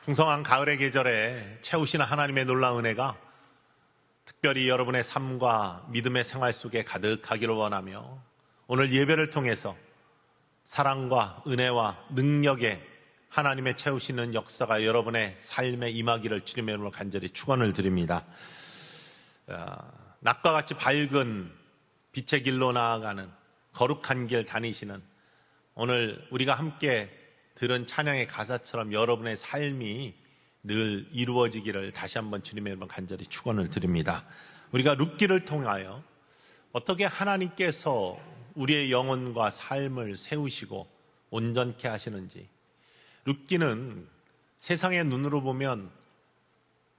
풍성한 가을의 계절에 채우시는 하나님의 놀라운 은혜가 특별히 여러분의 삶과 믿음의 생활 속에 가득하기를 원하며 오늘 예배를 통해서 사랑과 은혜와 능력에 하나님의 채우시는 역사가 여러분의 삶에 임하기를 주님의 이름으로 간절히 축원을 드립니다. 낮과 같이 밝은 빛의 길로 나아가는 거룩한 길 다니시는 오늘 우리가 함께 들은 찬양의 가사처럼 여러분의 삶이 늘 이루어지기를 다시 한번 주님의 이름으로 간절히 축원을 드립니다. 우리가 룻기를 통하여 어떻게 하나님께서 우리의 영혼과 삶을 세우시고 온전케 하시는지, 룻기는 세상의 눈으로 보면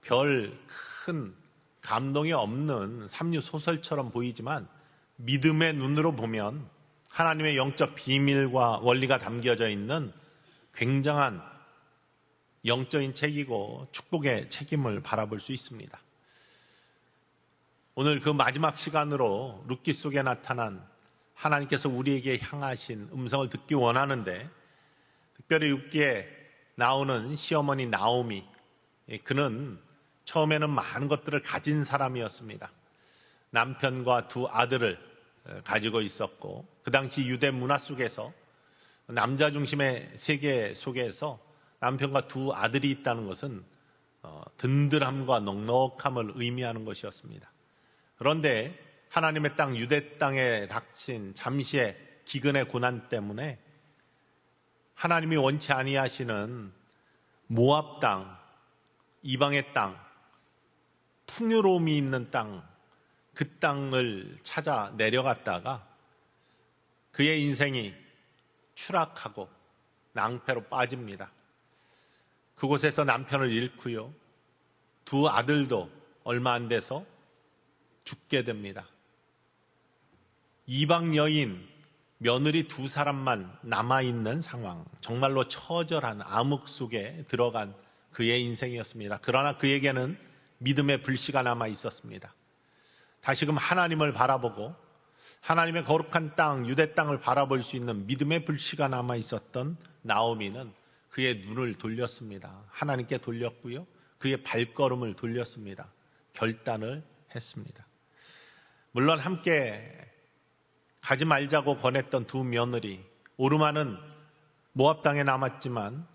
별 큰 감동이 없는 삼류 소설처럼 보이지만 믿음의 눈으로 보면 하나님의 영적 비밀과 원리가 담겨져 있는 굉장한 영적인 책이고 축복의 책임을 바라볼 수 있습니다. 오늘 그 마지막 시간으로 룻기 속에 나타난 하나님께서 우리에게 향하신 음성을 듣기 원하는데, 특별히 룻기에 나오는 시어머니 나오미, 그는 처음에는 많은 것들을 가진 사람이었습니다. 남편과 두 아들을 가지고 있었고, 그 당시 유대 문화 속에서 남자 중심의 세계 속에서 남편과 두 아들이 있다는 것은 든든함과 넉넉함을 의미하는 것이었습니다. 그런데 하나님의 땅 유대 땅에 닥친 잠시의 기근의 고난 때문에 하나님이 원치 아니하시는 모압 땅, 이방의 땅, 풍요로움이 있는 땅, 그 땅을 찾아 내려갔다가 그의 인생이 추락하고 낭패로 빠집니다. 그곳에서 남편을 잃고요, 두 아들도 얼마 안 돼서 죽게 됩니다. 이방 여인, 며느리 두 사람만 남아있는 상황, 정말로 처절한 암흑 속에 들어간 그의 인생이었습니다. 그러나 그에게는 믿음의 불씨가 남아 있었습니다. 다시금 하나님을 바라보고 하나님의 거룩한 땅, 유대 땅을 바라볼 수 있는 믿음의 불씨가 남아 있었던 나오미는 그의 눈을 돌렸습니다. 하나님께 돌렸고요, 그의 발걸음을 돌렸습니다. 결단을 했습니다. 물론 함께 가지 말자고 권했던 두 며느리, 오르마는 모압 땅에 남았지만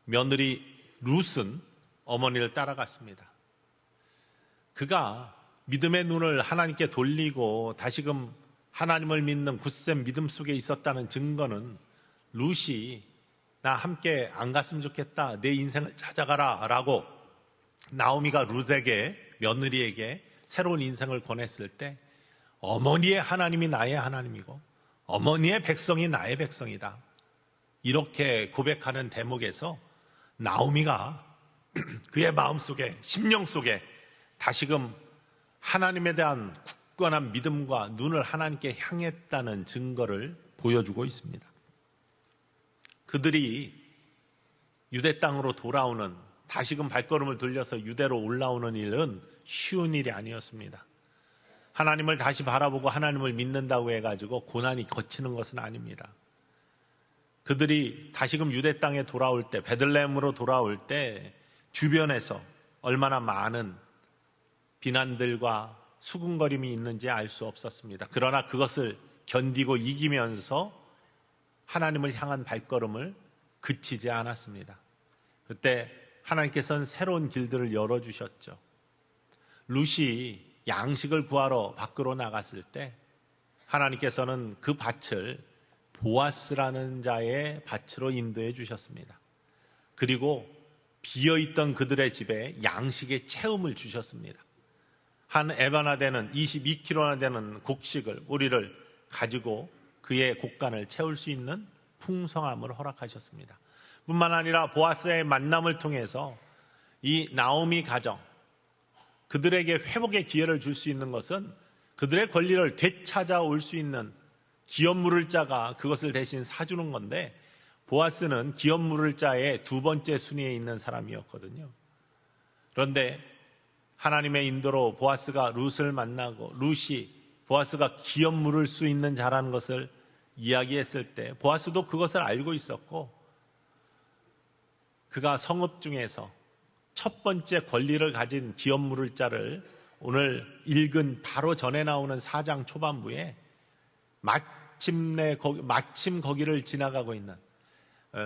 며느리 룻은 어머니를 따라갔습니다. 그가 믿음의 눈을 하나님께 돌리고 다시금 하나님을 믿는 굳센 믿음 속에 있었다는 증거는 룻이 나 함께 안 갔으면 좋겠다, 내 인생을 찾아가라 라고 나오미가 룻에게, 며느리에게 새로운 인생을 권했을 때 어머니의 하나님이 나의 하나님이고 어머니의 백성이 나의 백성이다, 이렇게 고백하는 대목에서 나오미가 그의 마음속에, 심령 속에 다시금 하나님에 대한 굳건한 믿음과 눈을 하나님께 향했다는 증거를 보여주고 있습니다. 그들이 유대 땅으로 돌아오는, 다시금 발걸음을 돌려서 유대로 올라오는 일은 쉬운 일이 아니었습니다. 하나님을 다시 바라보고 하나님을 믿는다고 해가지고 고난이 거치는 것은 아닙니다. 그들이 다시금 유대 땅에 돌아올 때, 베들레헴으로 돌아올 때 주변에서 얼마나 많은 비난들과 수군거림이 있는지 알 수 없었습니다. 그러나 그것을 견디고 이기면서 하나님을 향한 발걸음을 그치지 않았습니다. 그때 하나님께서는 새로운 길들을 열어주셨죠. 룻이 양식을 구하러 밖으로 나갔을 때 하나님께서는 그 밭을 보아스라는 자의 밭으로 인도해 주셨습니다. 그리고 비어있던 그들의 집에 양식의 채움을 주셨습니다. 한 에바나 되는 22kg나 되는 곡식을, 우리를 가지고 그의 곡간을 채울 수 있는 풍성함을 허락하셨습니다. 뿐만 아니라 보아스의 만남을 통해서 이 나오미 가정, 그들에게 회복의 기회를 줄 수 있는 것은 그들의 권리를 되찾아올 수 있는 기업 물을 자가 그것을 대신 사주는 건데, 보아스는 기업 물을 자의 두 번째 순위에 있는 사람이었거든요. 그런데 하나님의 인도로 보아스가 룻을 만나고 룻이 보아스가 기업 물을 수 있는 자라는 것을 이야기했을 때 보아스도 그것을 알고 있었고, 그가 성읍 중에서 첫 번째 권리를 가진 기업 물을 자를 오늘 읽은 바로 전에 나오는 4장 초반부에 마침 거기를 지나가고 있는,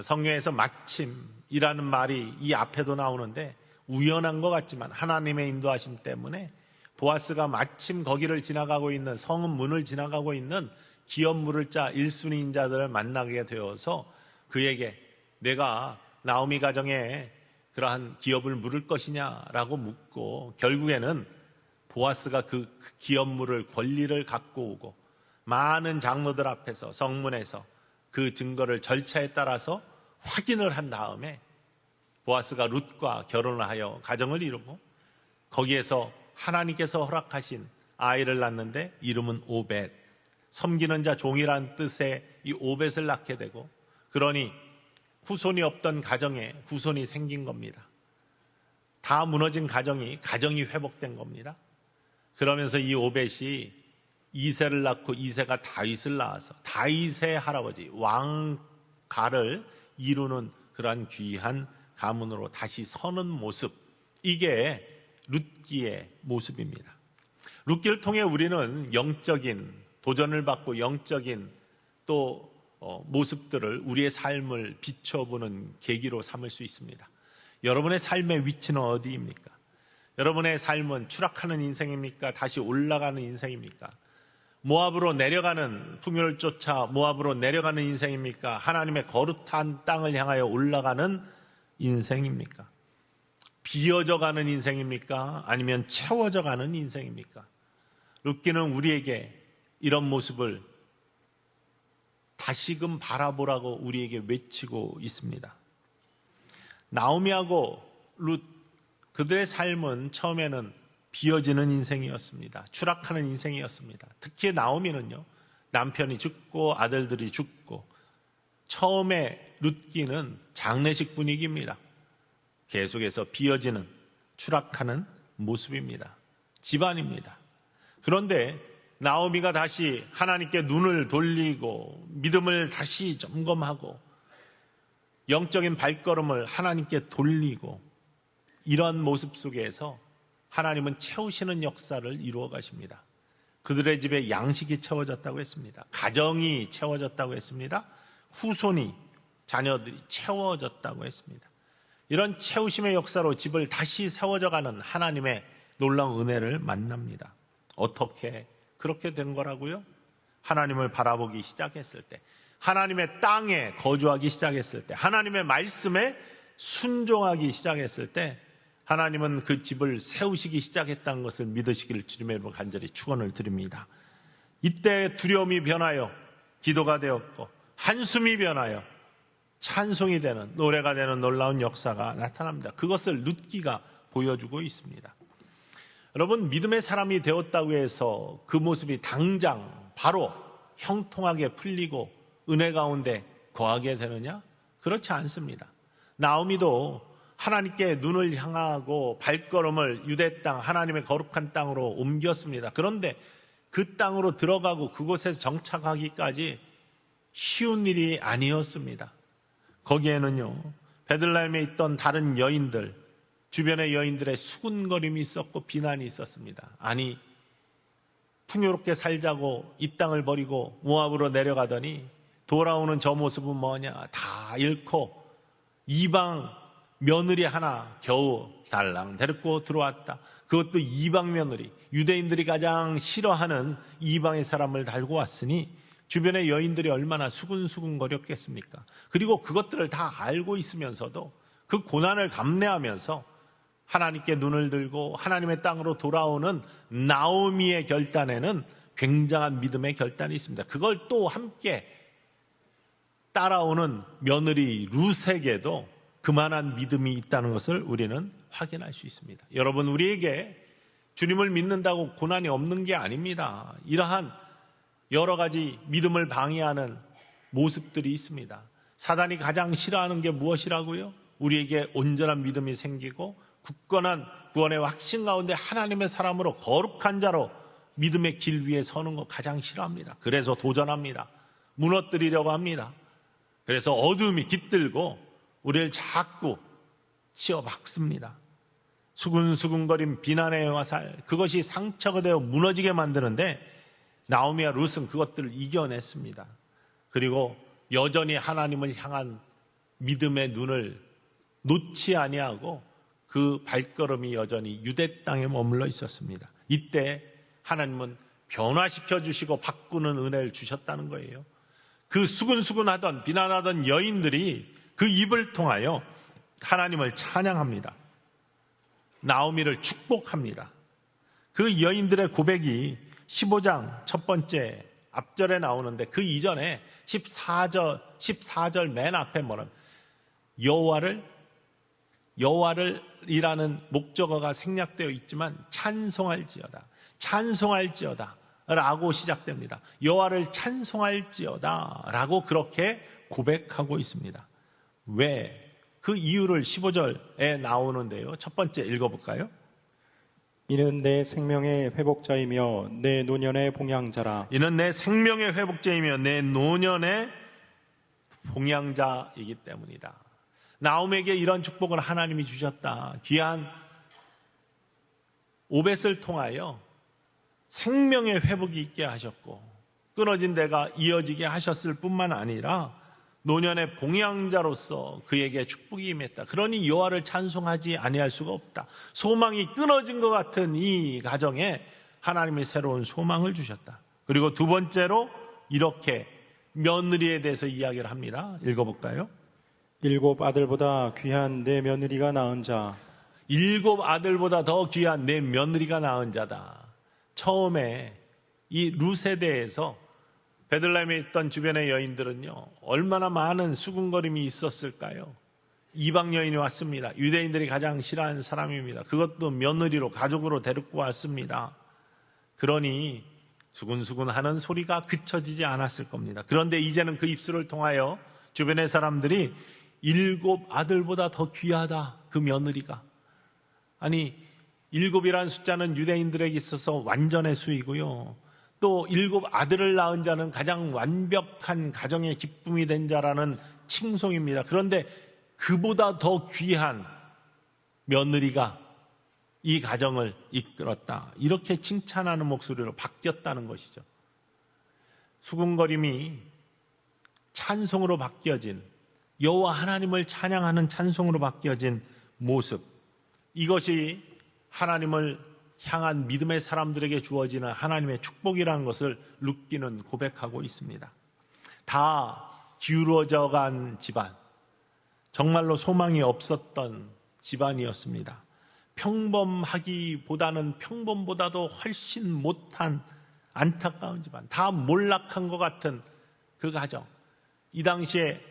성경에서 마침이라는 말이 이 앞에도 나오는데 우연한 것 같지만 하나님의 인도하심 때문에 보아스가 마침 거기를 지나가고 있는, 성읍 문을 지나가고 있는 기업 물을 자 1순위 인자들을 만나게 되어서 그에게 내가 나오미 가정에 그러한 기업을 물을 것이냐라고 묻고, 결국에는 보아스가 그 기업 물을 권리를 갖고 오고 많은 장로들 앞에서 성문에서 그 증거를 절차에 따라서 확인을 한 다음에 보아스가 룻과 결혼을 하여 가정을 이루고 거기에서 하나님께서 허락하신 아이를 낳는데 이름은 오벳, 섬기는 자 종이란 뜻의 이 오벳을 낳게 되고, 그러니 후손이 없던 가정에 후손이 생긴 겁니다. 다 무너진 가정이 회복된 겁니다. 그러면서 이 오벳이 이새를 낳고 이새가 다윗을 낳아서 다윗의 할아버지 왕가를 이루는 그러한 귀한 가문으로 다시 서는 모습, 이게 룻기의 모습입니다. 룻기를 통해 우리는 영적인 도전을 받고 영적인 또 모습들을, 우리의 삶을 비춰보는 계기로 삼을 수 있습니다. 여러분의 삶의 위치는 어디입니까? 여러분의 삶은 추락하는 인생입니까? 다시 올라가는 인생입니까? 모압으로 내려가는, 풍요를 쫓아 모압으로 내려가는 인생입니까? 하나님의 거룩한 땅을 향하여 올라가는 인생입니까? 비어져 가는 인생입니까? 아니면 채워져 가는 인생입니까? 룻기는 우리에게 이런 모습을 다시금 바라보라고 우리에게 외치고 있습니다. 나오미하고 룻, 그들의 삶은 처음에는 비어지는 인생이었습니다. 추락하는 인생이었습니다. 특히 나오미는요, 남편이 죽고 아들들이 죽고, 처음에 룻기는 장례식 분위기입니다. 계속해서 비어지는, 추락하는 모습입니다. 집안입니다. 그런데 나오미가 다시 하나님께 눈을 돌리고 믿음을 다시 점검하고 영적인 발걸음을 하나님께 돌리고, 이런 모습 속에서 하나님은 채우시는 역사를 이루어 가십니다. 그들의 집에 양식이 채워졌다고 했습니다. 가정이 채워졌다고 했습니다. 후손이, 자녀들이 채워졌다고 했습니다. 이런 채우심의 역사로 집을 다시 세워져가는 하나님의 놀라운 은혜를 만납니다. 어떻게 그렇게 된 거라고요? 하나님을 바라보기 시작했을 때, 하나님의 땅에 거주하기 시작했을 때, 하나님의 말씀에 순종하기 시작했을 때 하나님은 그 집을 세우시기 시작했다는 것을 믿으시기를 주님의 이름으로 간절히 축원을 드립니다. 이때 두려움이 변하여 기도가 되었고, 한숨이 변하여 찬송이 되는, 노래가 되는 놀라운 역사가 나타납니다. 그것을 룻기가 보여주고 있습니다. 여러분, 믿음의 사람이 되었다고 해서 그 모습이 당장 바로 형통하게 풀리고 은혜 가운데 거하게 되느냐? 그렇지 않습니다. 나오미도 하나님께 눈을 향하고 발걸음을 유대 땅, 하나님의 거룩한 땅으로 옮겼습니다. 그런데 그 땅으로 들어가고 그곳에서 정착하기까지 쉬운 일이 아니었습니다. 거기에는요, 베들레헴에 있던 다른 여인들, 주변의 여인들의 수군거림이 있었고 비난이 있었습니다. 아니, 풍요롭게 살자고 이 땅을 버리고 모압으로 내려가더니 돌아오는 저 모습은 뭐냐? 다 잃고 이방 며느리 하나 겨우 달랑 데리고 들어왔다. 그것도 이방 며느리, 유대인들이 가장 싫어하는 이방의 사람을 달고 왔으니 주변의 여인들이 얼마나 수군수군거렸겠습니까? 그리고 그것들을 다 알고 있으면서도 그 고난을 감내하면서 하나님께 눈을 들고 하나님의 땅으로 돌아오는 나오미의 결단에는 굉장한 믿음의 결단이 있습니다. 그걸 또 함께 따라오는 며느리 룻에게도 그만한 믿음이 있다는 것을 우리는 확인할 수 있습니다. 여러분, 우리에게 주님을 믿는다고 고난이 없는 게 아닙니다. 이러한 여러 가지 믿음을 방해하는 모습들이 있습니다. 사단이 가장 싫어하는 게 무엇이라고요? 우리에게 온전한 믿음이 생기고 굳건한 구원의 확신 가운데 하나님의 사람으로 거룩한 자로 믿음의 길 위에 서는 거 가장 싫어합니다. 그래서 도전합니다. 무너뜨리려고 합니다. 그래서 어두움이 깃들고 우리를 자꾸 치어 박습니다. 수근수근거린 비난의 화살, 그것이 상처가 되어 무너지게 만드는데 나오미와 룻은 그것들을 이겨냈습니다. 그리고 여전히 하나님을 향한 믿음의 눈을 놓지 아니하고 그 발걸음이 여전히 유대 땅에 머물러 있었습니다. 이때 하나님은 변화시켜 주시고 바꾸는 은혜를 주셨다는 거예요. 그 수근수근하던 비난하던 여인들이 그 입을 통하여 하나님을 찬양합니다. 나오미를 축복합니다. 그 여인들의 고백이 15장 첫 번째 앞절에 나오는데 그 이전에 14절 맨 앞에 뭐냐면 여호와를 이라는 목적어가 생략되어 있지만 찬송할지어다 라고 시작됩니다. 여호와를 찬송할지어다 라고 그렇게 고백하고 있습니다. 왜? 그 이유를 15절에 나오는데요. 첫 번째 읽어볼까요? 이는 내 생명의 회복자이며 내 노년의 봉양자라. 이는 내 생명의 회복자이며 내 노년의 봉양자이기 때문이다. 나오미에게 이런 축복을 하나님이 주셨다. 귀한 오벳을 통하여 생명의 회복이 있게 하셨고 끊어진 데가 이어지게 하셨을 뿐만 아니라 노년의 봉양자로서 그에게 축복이 임했다. 그러니 여호와를 찬송하지 아니할 수가 없다. 소망이 끊어진 것 같은 이 가정에 하나님이 새로운 소망을 주셨다. 그리고 두 번째로 이렇게 며느리에 대해서 이야기를 합니다. 읽어볼까요? 7 아들보다 귀한 내 며느리가 낳은 자. 7 아들보다 더 귀한 내 며느리가 낳은 자다. 처음에 이 룻에 대해서 베들레헴에 있던 주변의 여인들은요, 얼마나 많은 수군거림이 있었을까요? 이방 여인이 왔습니다. 유대인들이 가장 싫어하는 사람입니다. 그것도 며느리로, 가족으로 데리고 왔습니다. 그러니 수군수군하는 소리가 그쳐지지 않았을 겁니다. 그런데 이제는 그 입술을 통하여 주변의 사람들이 7 아들보다 더 귀하다, 그 며느리가. 아니, 7이라는 숫자는 유대인들에게 있어서 완전의 수이고요. 또 7 아들을 낳은 자는 가장 완벽한 가정의 기쁨이 된 자라는 칭송입니다. 그런데 그보다 더 귀한 며느리가 이 가정을 이끌었다. 이렇게 칭찬하는 목소리로 바뀌었다는 것이죠. 수군거림이 찬송으로 바뀌어진, 여호와 하나님을 찬양하는 찬송으로 바뀌어진 모습, 이것이 하나님을 향한 믿음의 사람들에게 주어지는 하나님의 축복이라는 것을 룻기는 고백하고 있습니다. 다 기울어져 간 집안, 정말로 소망이 없었던 집안이었습니다. 평범하기보다는 평범보다도 훨씬 못한 안타까운 집안, 다 몰락한 것 같은 그 가정. 이 당시에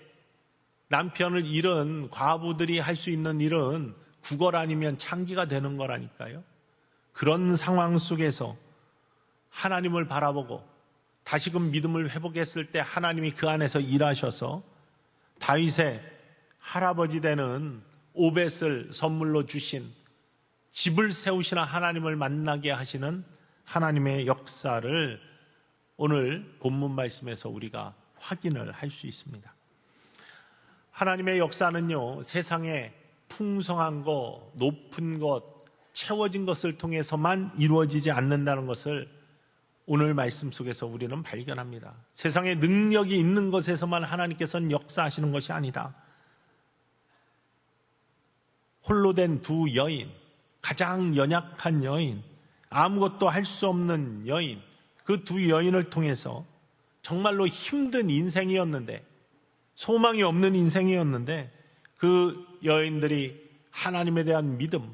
남편을 잃은 과부들이 할 수 있는 일은 구걸 아니면 창기가 되는 거라니까요. 그런 상황 속에서 하나님을 바라보고 다시금 믿음을 회복했을 때 하나님이 그 안에서 일하셔서 다윗의 할아버지 되는 오벳을 선물로 주신, 집을 세우시나 하나님을 만나게 하시는 하나님의 역사를 오늘 본문 말씀에서 우리가 확인을 할 수 있습니다. 하나님의 역사는요, 세상에 풍성한 것, 높은 것, 채워진 것을 통해서만 이루어지지 않는다는 것을 오늘 말씀 속에서 우리는 발견합니다. 세상에 능력이 있는 것에서만 하나님께서는 역사하시는 것이 아니다. 홀로 된 두 여인, 가장 연약한 여인, 아무것도 할 수 없는 여인, 그 두 여인을 통해서 정말로 힘든 인생이었는데, 소망이 없는 인생이었는데 그 여인들이 하나님에 대한 믿음,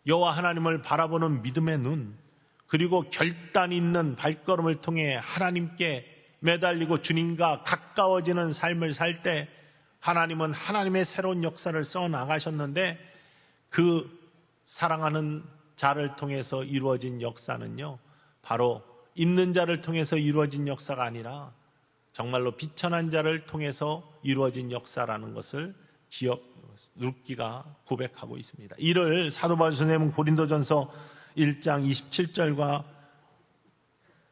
여호와 하나님을 바라보는 믿음의 눈, 그리고 결단 있는 발걸음을 통해 하나님께 매달리고 주님과 가까워지는 삶을 살 때 하나님은 하나님의 새로운 역사를 써나가셨는데, 그 사랑하는 자를 통해서 이루어진 역사는요, 바로 있는 자를 통해서 이루어진 역사가 아니라 정말로 비천한 자를 통해서 이루어진 역사라는 것을 룻기가 고백하고 있습니다. 이를 사도 바울 선생님은 고린도전서 1장 27절과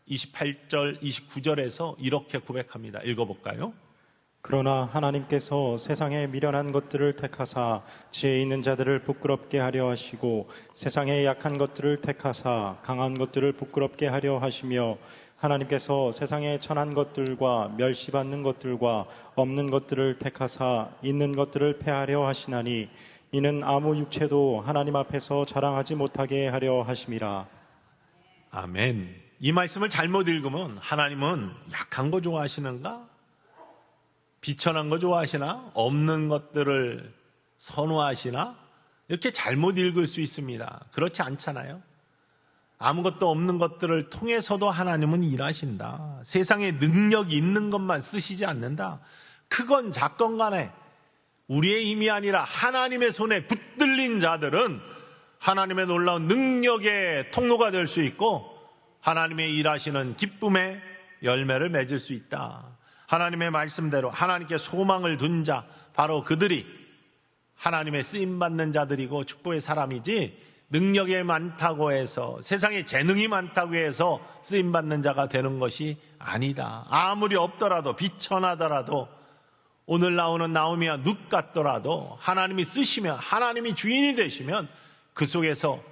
28절, 29절에서 이렇게 고백합니다. 읽어볼까요? 그러나 하나님께서 세상에 미련한 것들을 택하사 지혜 있는 자들을 부끄럽게 하려 하시고 세상에 약한 것들을 택하사 강한 것들을 부끄럽게 하려 하시며 하나님께서 세상에 천한 것들과 멸시받는 것들과 없는 것들을 택하사 있는 것들을 패하려 하시나니 이는 아무 육체도 하나님 앞에서 자랑하지 못하게 하려 하심이라. 아멘. 이 말씀을 잘못 읽으면 하나님은 약한 거 좋아하시는가? 비천한 거 좋아하시나? 없는 것들을 선호하시나? 이렇게 잘못 읽을 수 있습니다. 그렇지 않잖아요. 아무것도 없는 것들을 통해서도 하나님은 일하신다. 세상에 능력이 있는 것만 쓰시지 않는다. 크건 작건 간에 우리의 힘이 아니라 하나님의 손에 붙들린 자들은 하나님의 놀라운 능력의 통로가 될 수 있고 하나님의 일하시는 기쁨의 열매를 맺을 수 있다. 하나님의 말씀대로 하나님께 소망을 둔 자, 바로 그들이 하나님의 쓰임받는 자들이고 축복의 사람이지, 능력이 많다고 해서 세상에 재능이 많다고 해서 쓰임받는 자가 되는 것이 아니다. 아무리 없더라도 비천하더라도 오늘 나오는 나오미와 룻 같더라도 하나님이 쓰시면, 하나님이 주인이 되시면 그 속에서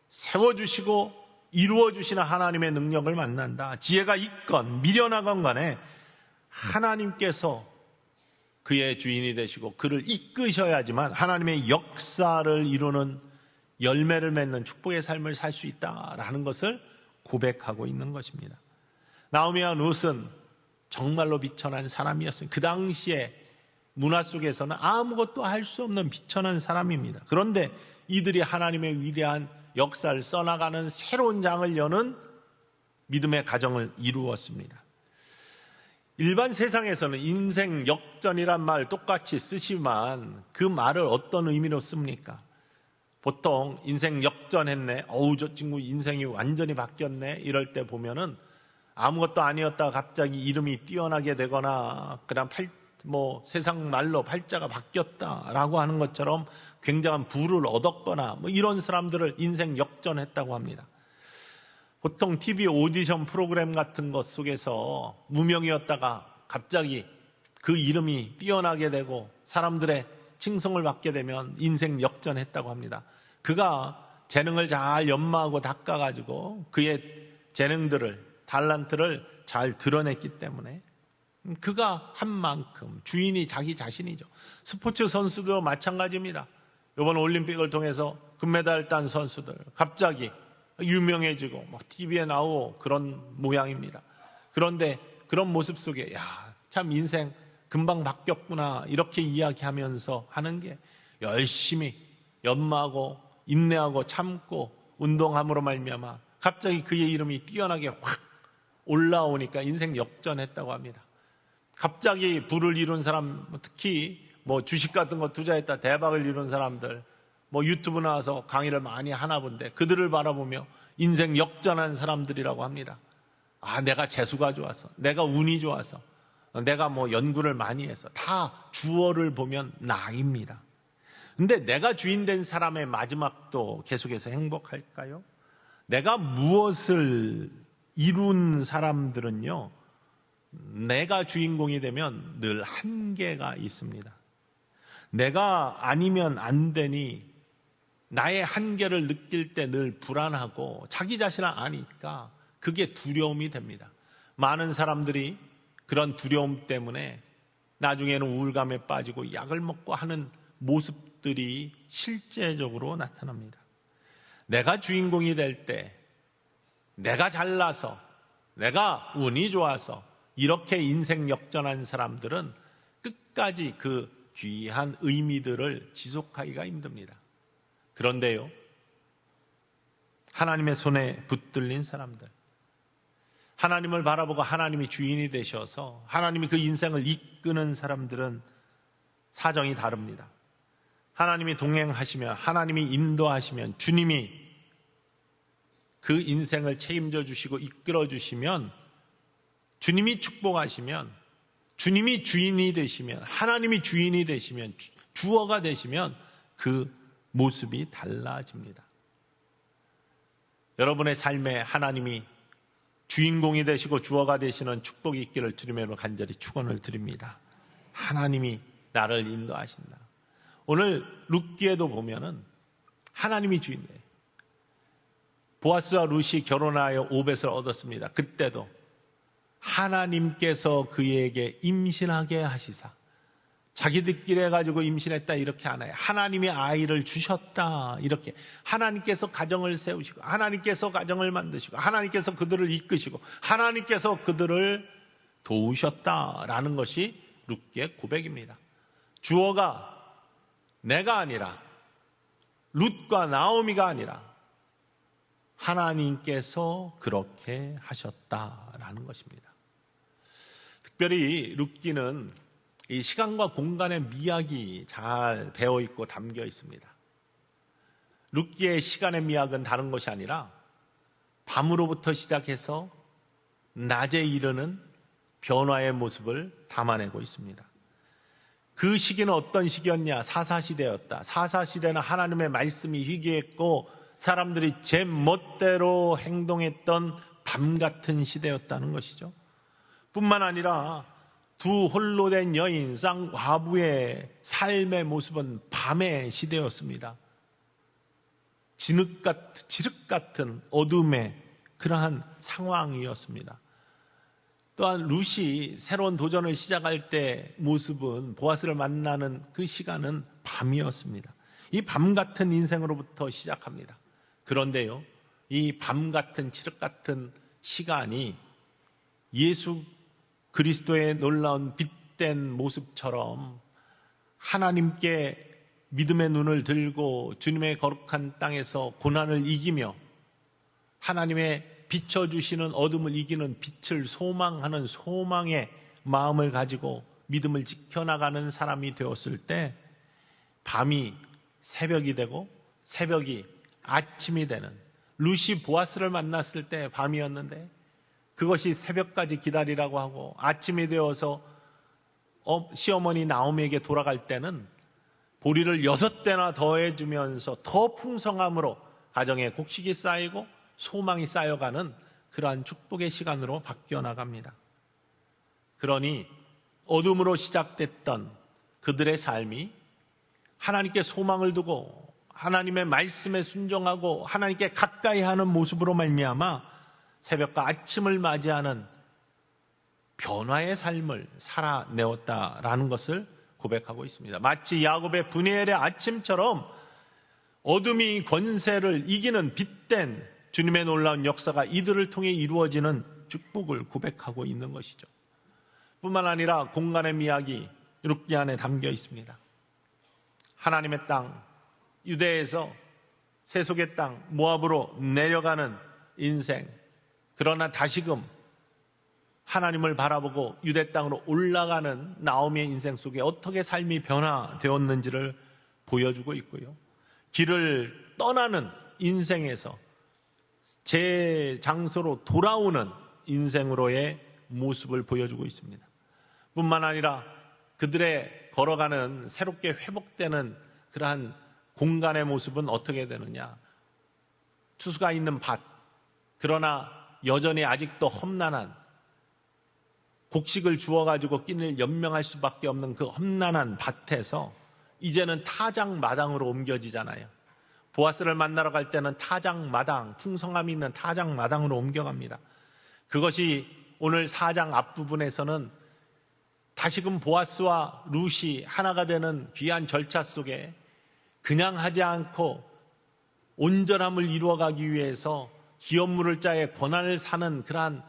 세워주시고 이루어주시는 하나님의 능력을 만난다. 지혜가 있건 미련하건 간에 하나님께서 그의 주인이 되시고 그를 이끄셔야지만 하나님의 역사를 이루는 열매를 맺는 축복의 삶을 살 수 있다라는 것을 고백하고 있는 것입니다. 나오미와 룻은 정말로 비천한 사람이었어요. 그 당시에 문화 속에서는 아무것도 할 수 없는 비천한 사람입니다. 그런데 이들이 하나님의 위대한 역사를 써나가는 새로운 장을 여는 믿음의 가정을 이루었습니다. 일반 세상에서는 인생 역전이란 말 똑같이 쓰지만 그 말을 어떤 의미로 씁니까? 보통 인생 역전했네, 저 친구 인생이 완전히 바뀌었네, 이럴 때 보면은 아무것도 아니었다가 갑자기 이름이 뛰어나게 되거나 그다음 세상 말로 팔자가 바뀌었다라고 하는 것처럼 굉장한 부를 얻었거나 이런 사람들을 인생 역전했다고 합니다. 보통 TV 오디션 프로그램 같은 것 속에서 무명이었다가 갑자기 그 이름이 뛰어나게 되고 사람들의 칭송을 받게 되면 인생 역전했다고 합니다. 그가 재능을 잘 연마하고 닦아가지고 그의 재능들을, 달란트를 잘 드러냈기 때문에 그가 한 만큼 주인이 자기 자신이죠. 스포츠 선수도 마찬가지입니다. 이번 올림픽을 통해서 금메달 딴 선수들 갑자기 유명해지고 TV에 나오고 그런 모양입니다. 그런데 그런 모습 속에 참 인생 금방 바뀌었구나 이렇게 이야기하면서 하는 게 열심히 연마하고 인내하고 참고 운동함으로 말미암아 갑자기 그의 이름이 뛰어나게 확 올라오니까 인생 역전했다고 합니다. 갑자기 부를 이룬 사람, 특히 주식 같은 거 투자했다 대박을 이룬 사람들, 유튜브 나와서 강의를 많이 하나 본데 그들을 바라보며 인생 역전한 사람들이라고 합니다. 내가 재수가 좋아서, 내가 운이 좋아서, 내가 연구를 많이 해서, 다 주어를 보면 나입니다. 근데 내가 주인 된 사람의 마지막도 계속해서 행복할까요? 내가 무엇을 이룬 사람들은요, 내가 주인공이 되면 늘 한계가 있습니다. 내가 아니면 안 되니 나의 한계를 느낄 때 늘 불안하고 자기 자신을 아니까 그게 두려움이 됩니다. 많은 사람들이 그런 두려움 때문에 나중에는 우울감에 빠지고 약을 먹고 하는 모습들이 실제적으로 나타납니다. 내가 주인공이 될 때, 내가 잘나서, 내가 운이 좋아서 이렇게 인생 역전한 사람들은 끝까지 그 귀한 의미들을 지속하기가 힘듭니다. 그런데요, 하나님의 손에 붙들린 사람들, 하나님을 바라보고 하나님이 주인이 되셔서 하나님이 그 인생을 이끄는 사람들은 사정이 다릅니다. 하나님이 동행하시면, 하나님이 인도하시면, 주님이 그 인생을 책임져 주시고 이끌어 주시면, 주님이 축복하시면, 주님이 주인이 되시면, 하나님이 주인이 되시면, 주어가 되시면 그 모습이 달라집니다. 여러분의 삶에 하나님이 주인공이 되시고 주어가 되시는 축복이 있기를 주님으로 간절히 축원을 드립니다. 하나님이 나를 인도하신다. 오늘 룻기에도 보면은 하나님이 주인이에요. 보아스와 룻이 결혼하여 오벳을 얻었습니다. 그때도 하나님께서 그에게 임신하게 하시사, 자기들끼리 해가지고 임신했다 이렇게 안 해요. 하나님이 아이를 주셨다 이렇게. 하나님께서 가정을 세우시고, 하나님께서 가정을 만드시고, 하나님께서 그들을 이끄시고, 하나님께서 그들을 도우셨다라는 것이 룻기의 고백입니다. 주어가 내가 아니라, 룻과 나오미가 아니라 하나님께서 그렇게 하셨다라는 것입니다. 특별히 룻기는 이 시간과 공간의 미학이 잘 배어 있고 담겨 있습니다. 룻기의 시간의 미학은 다른 것이 아니라 밤으로부터 시작해서 낮에 이르는 변화의 모습을 담아내고 있습니다. 그 시기는 어떤 시기였냐? 사사시대였다. 사사시대는 하나님의 말씀이 희귀했고 사람들이 제 멋대로 행동했던 밤 같은 시대였다는 것이죠. 뿐만 아니라 두 홀로 된 여인 쌍과부의 삶의 모습은 밤의 시대였습니다. 지륵 같은 어둠의 그러한 상황이었습니다. 또한 룻이 새로운 도전을 시작할 때 모습은 보아스를 만나는 그 시간은 밤이었습니다. 이 밤 같은 인생으로부터 시작합니다. 그런데요, 이 밤 같은 칠흑 같은 시간이 예수 그리스도의 놀라운 빛된 모습처럼 하나님께 믿음의 눈을 들고 주님의 거룩한 땅에서 고난을 이기며 하나님의 비춰주시는 어둠을 이기는 빛을 소망하는 소망의 마음을 가지고 믿음을 지켜나가는 사람이 되었을 때 밤이 새벽이 되고 새벽이 아침이 되는, 룻이 보아스를 만났을 때 밤이었는데 그것이 새벽까지 기다리라고 하고 아침이 되어서 시어머니 나오미에게 돌아갈 때는 보리를 6대나 더해주면서 더 풍성함으로 가정에 곡식이 쌓이고 소망이 쌓여가는 그러한 축복의 시간으로 바뀌어 나갑니다. 그러니 어둠으로 시작됐던 그들의 삶이 하나님께 소망을 두고 하나님의 말씀에 순종하고 하나님께 가까이 하는 모습으로 말미암아 새벽과 아침을 맞이하는 변화의 삶을 살아내었다라는 것을 고백하고 있습니다. 마치 야곱의 분이엘의 아침처럼 어둠이 권세를 이기는 빛된 주님의 놀라운 역사가 이들을 통해 이루어지는 축복을 고백하고 있는 것이죠. 뿐만 아니라 공간의 미학이 룻기 안에 담겨 있습니다. 하나님의 땅, 유대에서 세속의 땅 모압으로 내려가는 인생, 그러나 다시금 하나님을 바라보고 유대 땅으로 올라가는 나오미의 인생 속에 어떻게 삶이 변화되었는지를 보여주고 있고요. 길을 떠나는 인생에서 제 장소로 돌아오는 인생으로의 모습을 보여주고 있습니다. 뿐만 아니라 그들의 걸어가는 새롭게 회복되는 그러한 공간의 모습은 어떻게 되느냐. 추수가 있는 밭, 그러나 여전히 아직도 험난한, 곡식을 주워가지고 낀을 연명할 수밖에 없는 그 험난한 밭에서 이제는 타작마당으로 옮겨지잖아요. 보아스를 만나러 갈 때는 타작마당, 풍성함이 있는 타작마당으로 옮겨갑니다. 그것이 오늘 4장 앞부분에서는 다시금 보아스와 룻이 하나가 되는 귀한 절차 속에 그냥 하지 않고 온전함을 이루어가기 위해서 기업물을 짜에 권한을 사는 그러한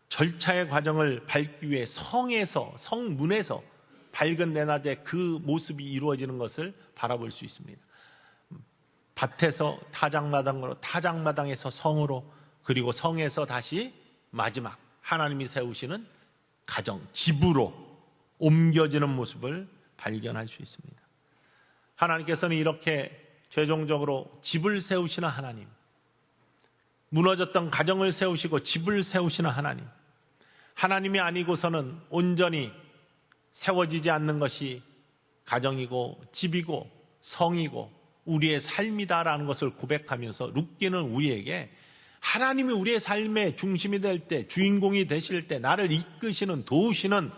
절차의 과정을 밟기 위해 성문에서 밝은 내낮에 그 모습이 이루어지는 것을 바라볼 수 있습니다. 밭에서 타작마당으로, 타작마당에서 성으로, 그리고 성에서 다시 마지막 하나님이 세우시는 가정, 집으로 옮겨지는 모습을 발견할 수 있습니다. 하나님께서는 이렇게 최종적으로 집을 세우시는 하나님, 무너졌던 가정을 세우시고 집을 세우시는 하나님, 하나님이 아니고서는 온전히 세워지지 않는 것이 가정이고 집이고 성이고 우리의 삶이다라는 것을 고백하면서 룻기는 우리에게 하나님이 우리의 삶의 중심이 될 때, 주인공이 되실 때, 나를 이끄시는, 도우시는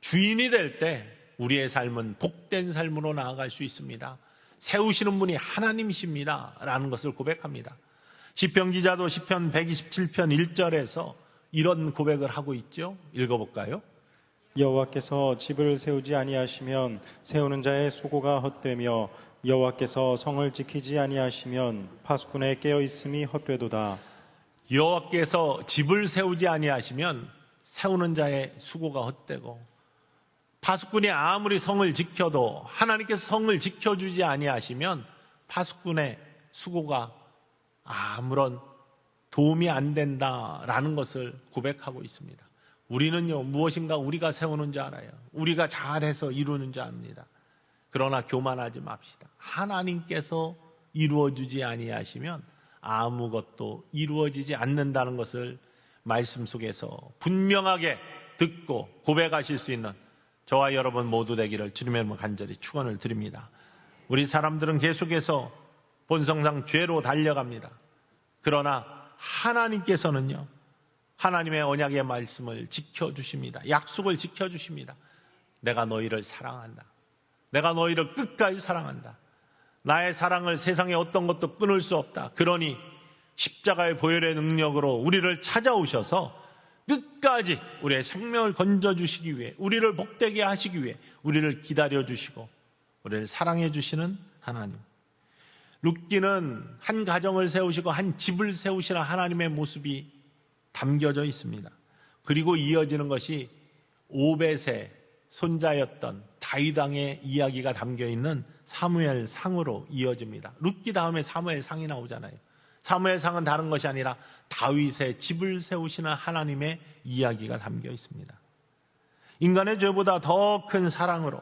주인이 될 때 우리의 삶은 복된 삶으로 나아갈 수 있습니다. 세우시는 분이 하나님이십니다 라는 것을 고백합니다. 시편 기자도 시편 127편 1절에서 이런 고백을 하고 있죠. 읽어볼까요? 여호와께서 집을 세우지 아니하시면 세우는 자의 수고가 헛되며 여호와께서 성을 지키지 아니하시면 파수꾼의 깨어있음이 헛되도다. 여호와께서 집을 세우지 아니하시면 세우는 자의 수고가 헛되고, 파수꾼이 아무리 성을 지켜도 하나님께서 성을 지켜주지 아니하시면 파수꾼의 수고가 아무런 도움이 안 된다라는 것을 고백하고 있습니다. 우리는요, 무엇인가 우리가 세우는 줄 알아요. 우리가 잘해서 이루는 줄 압니다. 그러나 교만하지 맙시다. 하나님께서 이루어주지 아니하시면 아무것도 이루어지지 않는다는 것을 말씀 속에서 분명하게 듣고 고백하실 수 있는 저와 여러분 모두 되기를 주님의 이름으로 간절히 축원을 드립니다. 우리 사람들은 계속해서 본성상 죄로 달려갑니다. 그러나 하나님께서는요, 하나님의 언약의 말씀을 지켜주십니다. 약속을 지켜주십니다. 내가 너희를 사랑한다. 내가 너희를 끝까지 사랑한다. 나의 사랑을 세상에 어떤 것도 끊을 수 없다. 그러니 십자가의 보혈의 능력으로 우리를 찾아오셔서 끝까지 우리의 생명을 건져주시기 위해, 우리를 복되게 하시기 위해 우리를 기다려주시고 우리를 사랑해 주시는 하나님. 룻기는 한 가정을 세우시고 한 집을 사우시는 하나님의 모습이 담겨져 있습니다. 그리고 이어지는 것이 오벳의 손자였던 다윗 왕의 이야기가 담겨있는 사무엘상으로 이어집니다. 룻기 다음에 사무엘상이 나오잖아요. 사무엘상은 다른 것이 아니라 다윗의 집을 세우시는 하나님의 이야기가 담겨 있습니다. 인간의 죄보다 더 큰 사랑으로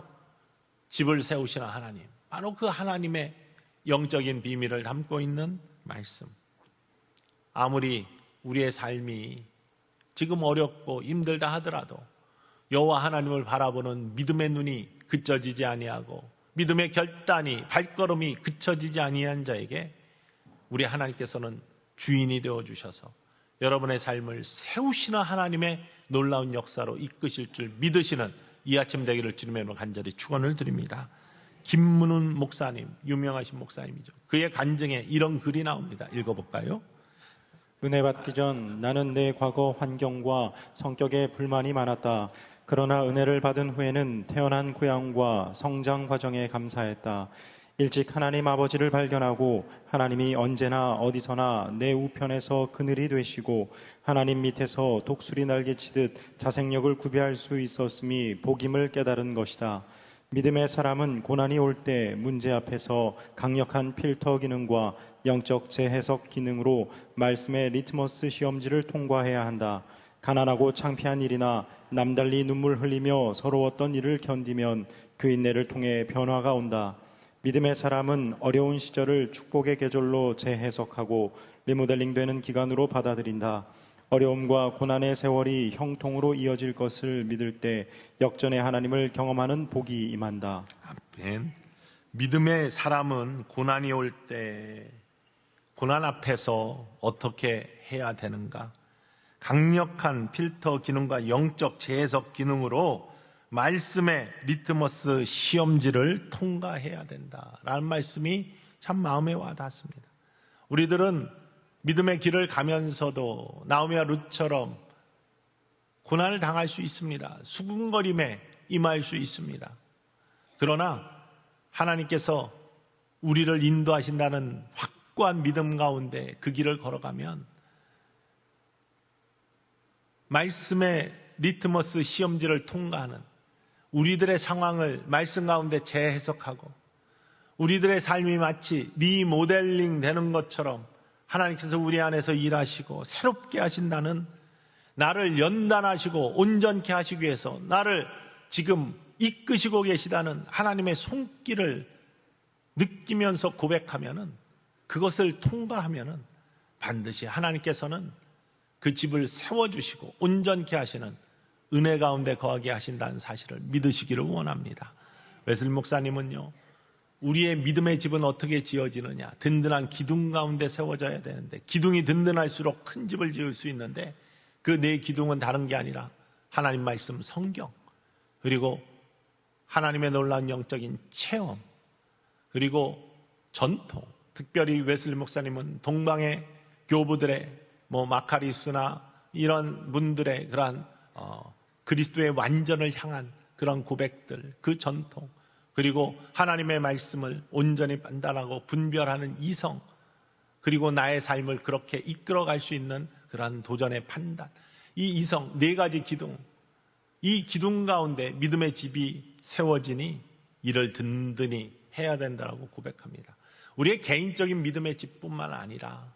집을 세우시는 하나님, 바로 그 하나님의 영적인 비밀을 담고 있는 말씀. 아무리 우리의 삶이 지금 어렵고 힘들다 하더라도 여호와 하나님을 바라보는 믿음의 눈이 그쳐지지 아니하고 믿음의 결단이, 발걸음이 그쳐지지 아니한 자에게 우리 하나님께서는 주인이 되어주셔서 여러분의 삶을 세우시는 하나님의 놀라운 역사로 이끄실 줄 믿으시는 이 아침 되기를 주님의 이름으로 간절히 축원을 드립니다. 김문훈 목사님, 유명하신 목사님이죠. 그의 간증에 이런 글이 나옵니다. 읽어볼까요? 은혜 받기 전 나는 내 과거 환경과 성격에 불만이 많았다. 그러나 은혜를 받은 후에는 태어난 고향과 성장 과정에 감사했다. 일찍 하나님 아버지를 발견하고 하나님이 언제나 어디서나 내 우편에서 그늘이 되시고 하나님 밑에서 독수리 날개치듯 자생력을 구비할 수 있었음이 복임을 깨달은 것이다. 믿음의 사람은 고난이 올 때 문제 앞에서 강력한 필터 기능과 영적 재해석 기능으로 말씀의 리트머스 시험지를 통과해야 한다. 가난하고 창피한 일이나 남달리 눈물 흘리며 서러웠던 일을 견디면 그 인내를 통해 변화가 온다. 믿음의 사람은 어려운 시절을 축복의 계절로 재해석하고 리모델링되는 기간으로 받아들인다. 어려움과 고난의 세월이 형통으로 이어질 것을 믿을 때 역전의 하나님을 경험하는 복이 임한다. 아멘. 믿음의 사람은 고난이 올 때 고난 앞에서 어떻게 해야 되는가? 강력한 필터 기능과 영적 재해석 기능으로 말씀의 리트머스 시험지를 통과해야 된다라는 말씀이 참 마음에 와닿습니다. 우리들은 믿음의 길을 가면서도 나오미와 룻처럼 고난을 당할 수 있습니다. 수군거림에 임할 수 있습니다. 그러나 하나님께서 우리를 인도하신다는 확고한 믿음 가운데 그 길을 걸어가면 말씀의 리트머스 시험지를 통과하는 우리들의 상황을 말씀 가운데 재해석하고 우리들의 삶이 마치 리모델링 되는 것처럼 하나님께서 우리 안에서 일하시고 새롭게 하신다는, 나를 연단하시고 온전케 하시기 위해서 나를 지금 이끄시고 계시다는 하나님의 손길을 느끼면서 고백하면은, 그것을 통과하면은 반드시 하나님께서는 그 집을 세워주시고 온전케 하시는 은혜 가운데 거하게 하신다는 사실을 믿으시기를 원합니다. 웨슬리 목사님은요, 우리의 믿음의 집은 어떻게 지어지느냐? 든든한 기둥 가운데 세워져야 되는데, 기둥이 든든할수록 큰 집을 지을 수 있는데 그 네 기둥은 다른 게 아니라 하나님 말씀 성경, 그리고 하나님의 놀라운 영적인 체험, 그리고 전통, 특별히 웨슬리 목사님은 동방의 교부들의 마카리수나 이런 분들의 그러한 그리스도의 완전을 향한 그런 고백들, 그 전통, 그리고 하나님의 말씀을 온전히 판단하고 분별하는 이성, 그리고 나의 삶을 그렇게 이끌어갈 수 있는 그러한 도전의 판단, 이 이성, 네 가지 기둥, 이 기둥 가운데 믿음의 집이 세워지니 이를 든든히 해야 된다고 고백합니다. 우리의 개인적인 믿음의 집뿐만 아니라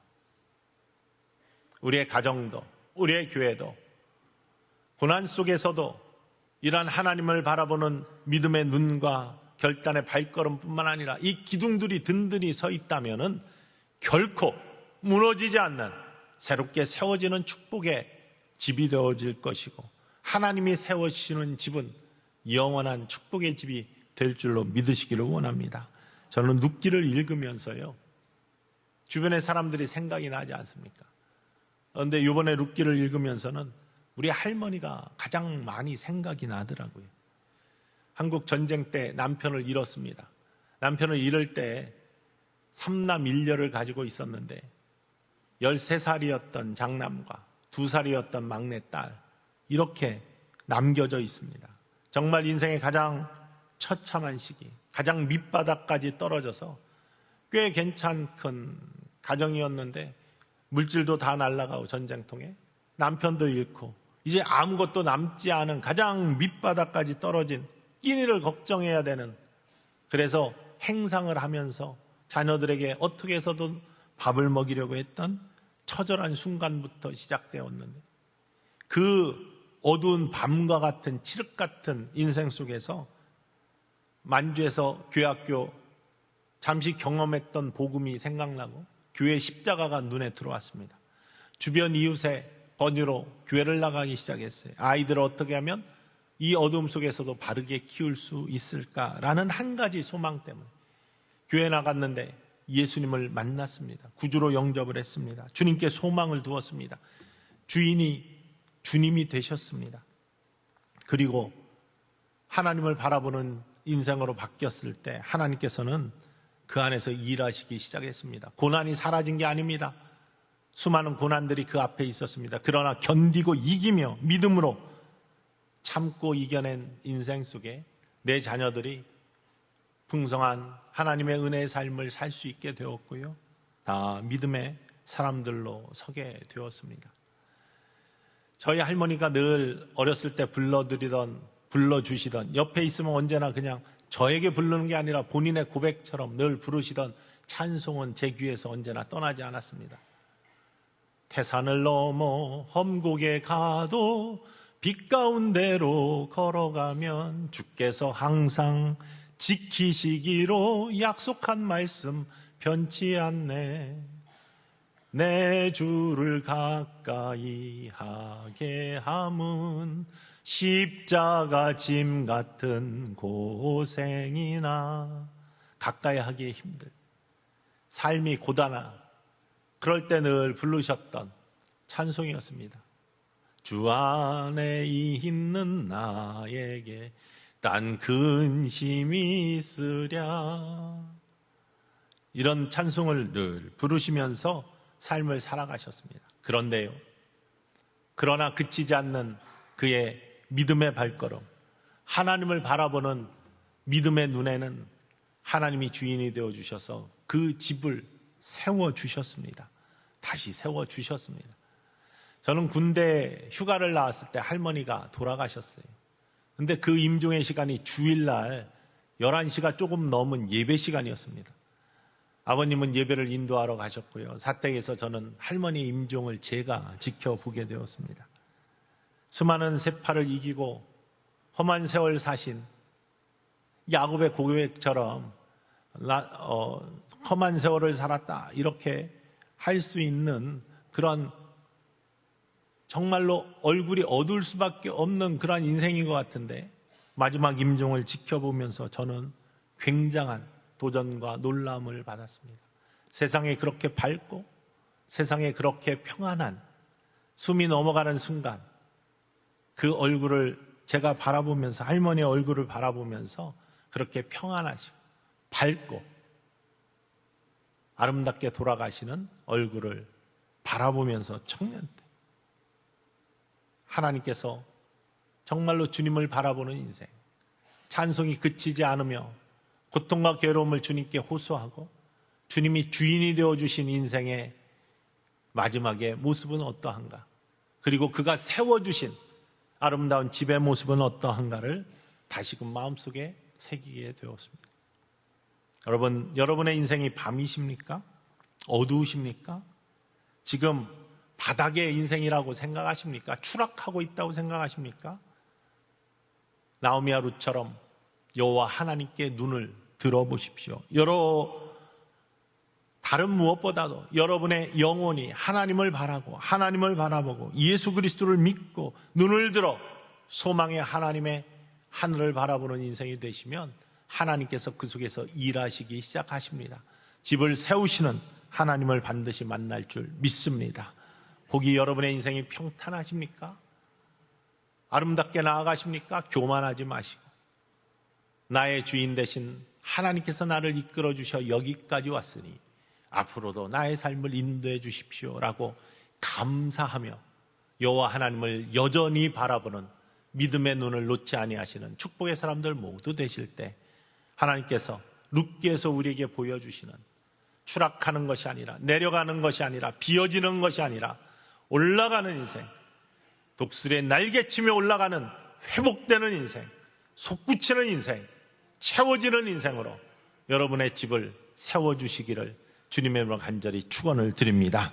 우리의 가정도, 우리의 교회도 고난 속에서도 이러한 하나님을 바라보는 믿음의 눈과 결단의 발걸음뿐만 아니라 이 기둥들이 든든히 서 있다면 결코 무너지지 않는 새롭게 세워지는 축복의 집이 되어질 것이고, 하나님이 세워주시는 집은 영원한 축복의 집이 될 줄로 믿으시기를 원합니다. 저는 룻기를 읽으면서요, 주변의 사람들이 생각이 나지 않습니까? 그런데 이번에 룻기를 읽으면서는 우리 할머니가 가장 많이 생각이 나더라고요. 한국 전쟁 때 남편을 잃었습니다. 남편을 잃을 때 3남 1녀를 가지고 있었는데 13살이었던 장남과 2살이었던 막내딸, 이렇게 남겨져 있습니다. 정말 인생의 가장 처참한 시기, 가장 밑바닥까지 떨어져서 꽤 괜찮은 가정이었는데 물질도 다 날아가고 전쟁통에 남편도 잃고 이제 아무것도 남지 않은 가장 밑바닥까지 떨어진 끼니를 걱정해야 되는, 그래서 행상을 하면서 자녀들에게 어떻게 해서든 밥을 먹이려고 했던 처절한 순간부터 시작되었는데, 그 어두운 밤과 같은 칠흑 같은 인생 속에서 만주에서 교회학교 잠시 경험했던 복음이 생각나고 교회 십자가가 눈에 들어왔습니다. 주변 이웃의 권유로 교회를 나가기 시작했어요. 아이들을 어떻게 하면 이 어둠 속에서도 바르게 키울 수 있을까라는 한 가지 소망 때문에 교회 나갔는데 예수님을 만났습니다. 구주로 영접을 했습니다. 주님께 소망을 두었습니다. 주인이 주님이 되셨습니다. 그리고 하나님을 바라보는 인생으로 바뀌었을 때 하나님께서는 그 안에서 일하시기 시작했습니다. 고난이 사라진 게 아닙니다. 수많은 고난들이 그 앞에 있었습니다. 그러나 견디고 이기며 믿음으로 참고 이겨낸 인생 속에 내 자녀들이 풍성한 하나님의 은혜의 삶을 살 수 있게 되었고요, 다 믿음의 사람들로 서게 되었습니다. 저희 할머니가 늘 어렸을 때 불러주시던, 옆에 있으면 언제나 그냥 저에게 부르는 게 아니라 본인의 고백처럼 늘 부르시던 찬송은 제 귀에서 언제나 떠나지 않았습니다. 태산을 넘어 험곡에 가도 빛 가운데로 걸어가면 주께서 항상 지키시기로 약속한 말씀 변치 않네. 내 주를 가까이 하게 함은 십자가 짐 같은 고생이나, 가까이 하기 힘들, 삶이 고단하, 그럴 때 늘 부르셨던 찬송이었습니다. 주 안에 있는 나에게 딴 근심이 있으랴, 이런 찬송을 늘 부르시면서 삶을 살아가셨습니다. 그런데요, 그러나 그치지 않는 그의 믿음의 발걸음, 하나님을 바라보는 믿음의 눈에는 하나님이 주인이 되어주셔서 그 집을 세워주셨습니다. 다시 세워주셨습니다. 저는 군대 휴가를 나왔을 때 할머니가 돌아가셨어요. 근데 그 임종의 시간이 주일날 11시가 조금 넘은 예배 시간이었습니다. 아버님은 예배를 인도하러 가셨고요, 사택에서 저는 할머니 임종을 제가 지켜보게 되었습니다. 수많은 세파를 이기고 험한 세월 사신 야곱의 고백처럼 험한 세월을 살았다, 이렇게 할 수 있는 그런, 정말로 얼굴이 어두울 수밖에 없는 그런 인생인 것 같은데, 마지막 임종을 지켜보면서 저는 굉장한 도전과 놀라움을 받았습니다. 세상에 그렇게 밝고 세상에 그렇게 평안한, 숨이 넘어가는 순간 그 얼굴을 제가 바라보면서, 할머니의 얼굴을 바라보면서 그렇게 평안하시고 밝고 아름답게 돌아가시는 얼굴을 바라보면서 청년 때 하나님께서 정말로 주님을 바라보는 인생, 찬송이 그치지 않으며 고통과 괴로움을 주님께 호소하고 주님이 주인이 되어주신 인생의 마지막의 모습은 어떠한가, 그리고 그가 세워주신 아름다운 집의 모습은 어떠한가를 다시금 마음속에 새기게 되었습니다. 여러분, 여러분의 인생이 밤이십니까? 어두우십니까? 지금 바닥의 인생이라고 생각하십니까? 추락하고 있다고 생각하십니까? 나오미와 룻처럼 여호와 하나님께 눈을 들어보십시오. 다른 무엇보다도 여러분의 영혼이 하나님을 바라고 하나님을 바라보고 예수 그리스도를 믿고 눈을 들어 소망의 하나님의 하늘을 바라보는 인생이 되시면 하나님께서 그 속에서 일하시기 시작하십니다. 집을 세우시는 하나님을 반드시 만날 줄 믿습니다. 혹이 여러분의 인생이 평탄하십니까? 아름답게 나아가십니까? 교만하지 마시고 나의 주인 되신 하나님께서 나를 이끌어 주셔 여기까지 왔으니 앞으로도 나의 삶을 인도해 주십시오 라고 감사하며 여호와 하나님을 여전히 바라보는 믿음의 눈을 놓지 아니하시는 축복의 사람들 모두 되실 때 하나님께서 룻기에서 우리에게 보여주시는 추락하는 것이 아니라 내려가는 것이 아니라 비어지는 것이 아니라 올라가는 인생, 독수리의 날개치며 올라가는 회복되는 인생, 솟구치는 인생, 채워지는 인생으로 여러분의 집을 세워주시기를 주님의 이름으로 간절히 축원을 드립니다.